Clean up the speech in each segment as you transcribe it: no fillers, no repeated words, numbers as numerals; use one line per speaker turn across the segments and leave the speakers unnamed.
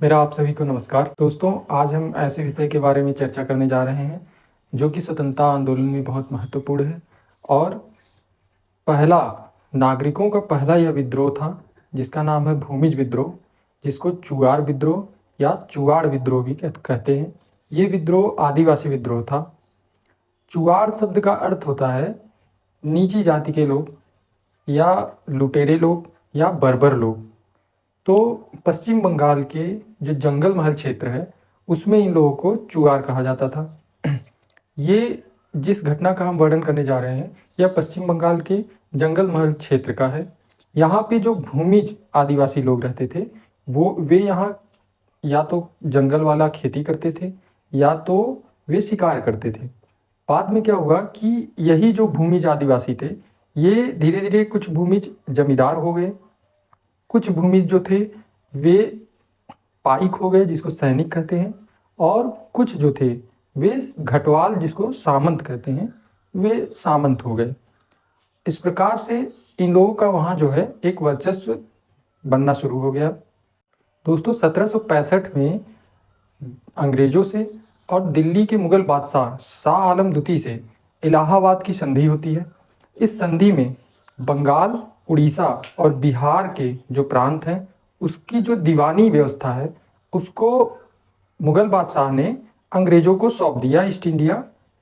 मेरा आप सभी को नमस्कार। दोस्तों, आज हम ऐसे विषय के बारे में चर्चा करने जा रहे हैं जो कि स्वतंत्रता आंदोलन में बहुत महत्वपूर्ण है और पहला नागरिकों का पहला यह विद्रोह था जिसका नाम है भूमिज विद्रोह, जिसको चुआड़ विद्रोह या चुआड़ विद्रोह भी कहते हैं। ये विद्रोह आदिवासी विद्रोह था। चुआड़ शब्द का अर्थ होता है नीची जाति के लोग या लुटेरे लोग या बर्बर लोग। तो पश्चिम बंगाल के जो जंगल महल क्षेत्र है उसमें इन लोगों को चुआड़ कहा जाता था। ये जिस घटना का हम वर्णन करने जा रहे हैं यह पश्चिम बंगाल के जंगल महल क्षेत्र का है। यहाँ पे जो भूमिज आदिवासी लोग रहते थे वे यहाँ या तो जंगल वाला खेती करते थे या तो वे शिकार करते थे। बाद में क्या हुआ कि यही जो भूमिज आदिवासी थे ये धीरे धीरे कुछ भूमिज जमींदार हो गए, कुछ भूमिज जो थे वे पाइक हो गए जिसको सैनिक कहते हैं, और कुछ जो थे वे घटवाल जिसको सामंत कहते हैं वे सामंत हो गए। इस प्रकार से इन लोगों का वहाँ जो है एक वर्चस्व बनना शुरू हो गया। दोस्तों, 1765 में अंग्रेजों से और दिल्ली के मुगल बादशाह शाह आलम द्वितीय से इलाहाबाद की संधि होती है। इस संधि में बंगाल, उड़ीसा और बिहार के जो प्रांत हैं उसकी जो दीवानी व्यवस्था है उसको मुगल बादशाह ने अंग्रेजों को सौंप दिया, ईस्ट इंडिया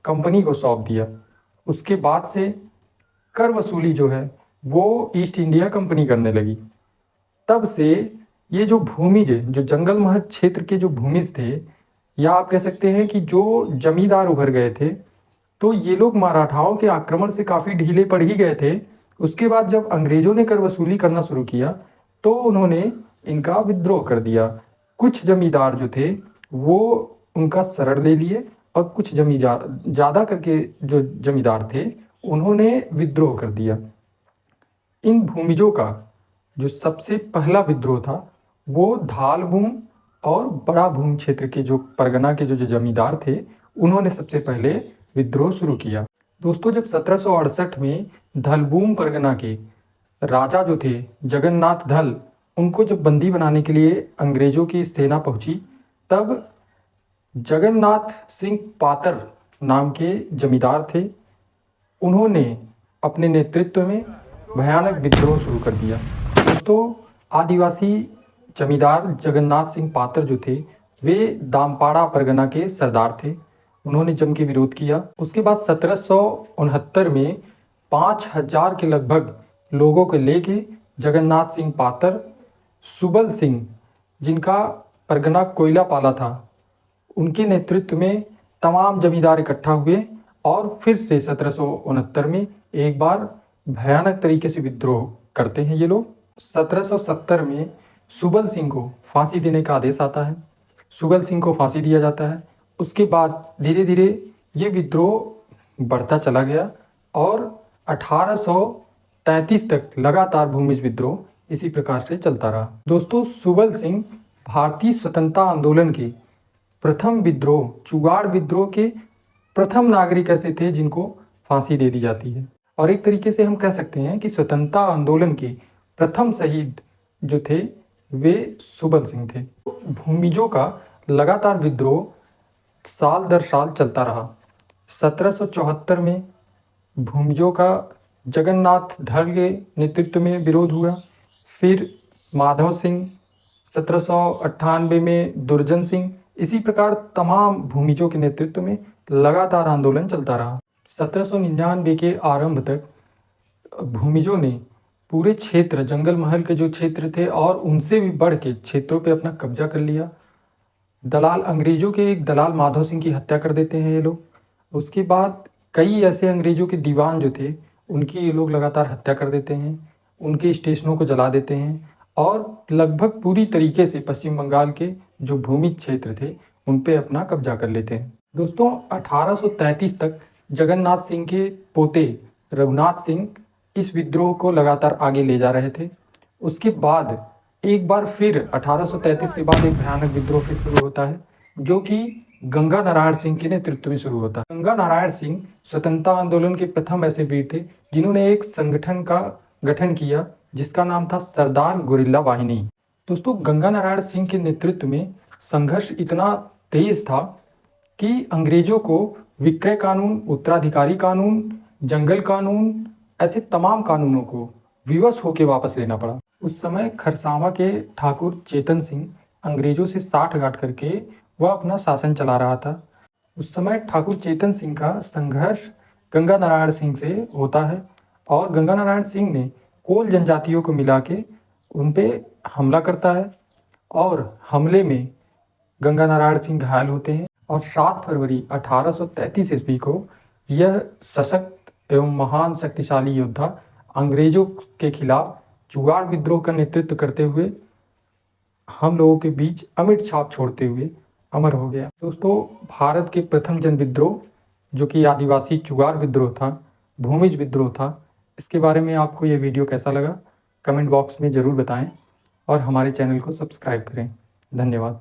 कंपनी को सौंप दिया। उसके बाद से कर वसूली जो है वो ईस्ट इंडिया कंपनी करने लगी। तब से ये जो भूमिज जो जंगल महल क्षेत्र के जो भूमिज थे या आप कह सकते हैं कि जो जमींदार उभर गए थे, तो ये लोग मराठाओं के आक्रमण से काफ़ी ढीले पड़ ही गए थे। उसके बाद जब अंग्रेजों ने कर वसूली करना शुरू किया तो उन्होंने इनका विद्रोह कर दिया। कुछ जमींदार जो थे वो उनका शरण ले लिए और कुछ जमींदार ज़्यादा करके जो जमींदार थे उन्होंने विद्रोह कर दिया। इन भूमिजों का जो सबसे पहला विद्रोह था वो धालभूम और बड़ा भूम क्षेत्र के जो परगना के जो जमींदार थे उन्होंने सबसे पहले विद्रोह शुरू किया। दोस्तों, जब 1768 में धलबूम परगना के राजा जो थे जगन्नाथ धल, उनको जब बंदी बनाने के लिए अंग्रेजों की सेना पहुंची, तब जगन्नाथ सिंह पातर नाम के जमींदार थे। उन्होंने अपने नेतृत्व में भयानक विद्रोह शुरू कर दिया। दोस्तों, आदिवासी जमींदार जगन्नाथ सिंह पातर जो थे वे दामपाड़ा परगना के सरदार थे। उन्होंने जम के विरोध किया। उसके बाद 1769 में 5000 के लगभग लोगों को लेके जगन्नाथ सिंह पातर, सुबल सिंह जिनका परगना कोयला पाला था, उनके नेतृत्व में तमाम जमींदार इकट्ठा हुए और फिर से 1769 में एक बार भयानक तरीके से विद्रोह करते हैं ये लोग। 1770 में सुबल सिंह को फांसी देने का आदेश आता है। सुबल सिंह को फांसी दिया जाता है। उसके बाद धीरे धीरे ये विद्रोह बढ़ता चला गया और 1833 तक लगातार भूमिज विद्रोह इसी प्रकार से चलता रहा। दोस्तों, सुबल सिंह भारतीय स्वतंत्रता आंदोलन के प्रथम विद्रोह, चुआड़ विद्रोह के प्रथम नागरिक ऐसे थे जिनको फांसी दे दी जाती है। और एक तरीके से हम कह सकते हैं कि स्वतंत्रता आंदोलन के प्रथम शहीद जो थे वे सुबल सिंह थे। भूमिजों का लगातार विद्रोह साल दर साल चलता रहा। 1774 में भूमिजों का जगन्नाथ धल के नेतृत्व में विरोध हुआ। फिर माधव सिंह, 1798 में दुर्जन सिंह, इसी प्रकार तमाम भूमिजों के नेतृत्व में लगातार आंदोलन चलता रहा। 1799 के आरंभ तक भूमिजों ने पूरे क्षेत्र, जंगल महल के जो क्षेत्र थे और उनसे भी बढ़ के क्षेत्रों पे अपना कब्जा कर लिया। दलाल, अंग्रेजों के एक दलाल माधव सिंह की हत्या कर देते हैं ये लोग। उसके बाद कई ऐसे अंग्रेजों के दीवान जो थे उनकी ये लोग लगातार हत्या कर देते हैं, उनके स्टेशनों को जला देते हैं और लगभग पूरी तरीके से पश्चिम बंगाल के जो भूमि क्षेत्र थे उन पे अपना कब्जा कर लेते हैं। दोस्तों, 1833 तक जगन्नाथ सिंह के पोते रघुनाथ सिंह इस विद्रोह को लगातार आगे ले जा रहे थे। उसके बाद एक बार फिर 1833 के बाद एक भयानक विद्रोह फिर शुरू होता है जो कि गंगा नारायण सिंह के नेतृत्व में शुरू होता है। गंगा नारायण सिंह स्वतंत्रता आंदोलन के प्रथम ऐसे वीर थे जिन्होंने एक संगठन का गठन किया जिसका नाम था सरदार गुरिल्ला वाहिनी। दोस्तों गंगा नारायण सिंह के नेतृत्व में संघर्ष इतना तेज था कि अंग्रेजों को विक्रय कानून, उत्तराधिकारी कानून, जंगल कानून, ऐसे तमाम कानूनों को विवश होकर वापस लेना पड़ा। उस समय खरसावां के ठाकुर चेतन सिंह अंग्रेजों से साठ-गांठ करके वह अपना शासन चला रहा था। उस समय ठाकुर चेतन सिंह का संघर्ष गंगा नारायण सिंह से होता है और गंगा नारायण सिंह ने कोल जनजातियों को मिला के उन पे हमला करता है और हमले में गंगा नारायण सिंह घायल होते हैं और 7 फरवरी 1833 ईस्वी को यह सशक्त एवं महान शक्तिशाली योद्धा अंग्रेजों के खिलाफ चुगाड़ विद्रोह का नेतृत्व करते हुए हम लोगों के बीच अमिट छाप छोड़ते हुए अमर हो गया। दोस्तों भारत के प्रथम जन विद्रोह जो कि आदिवासी चुगाड़ विद्रोह था, भूमिज विद्रोह था, इसके बारे में आपको ये वीडियो कैसा लगा कमेंट बॉक्स में ज़रूर बताएं और हमारे चैनल को सब्सक्राइब करें। धन्यवाद।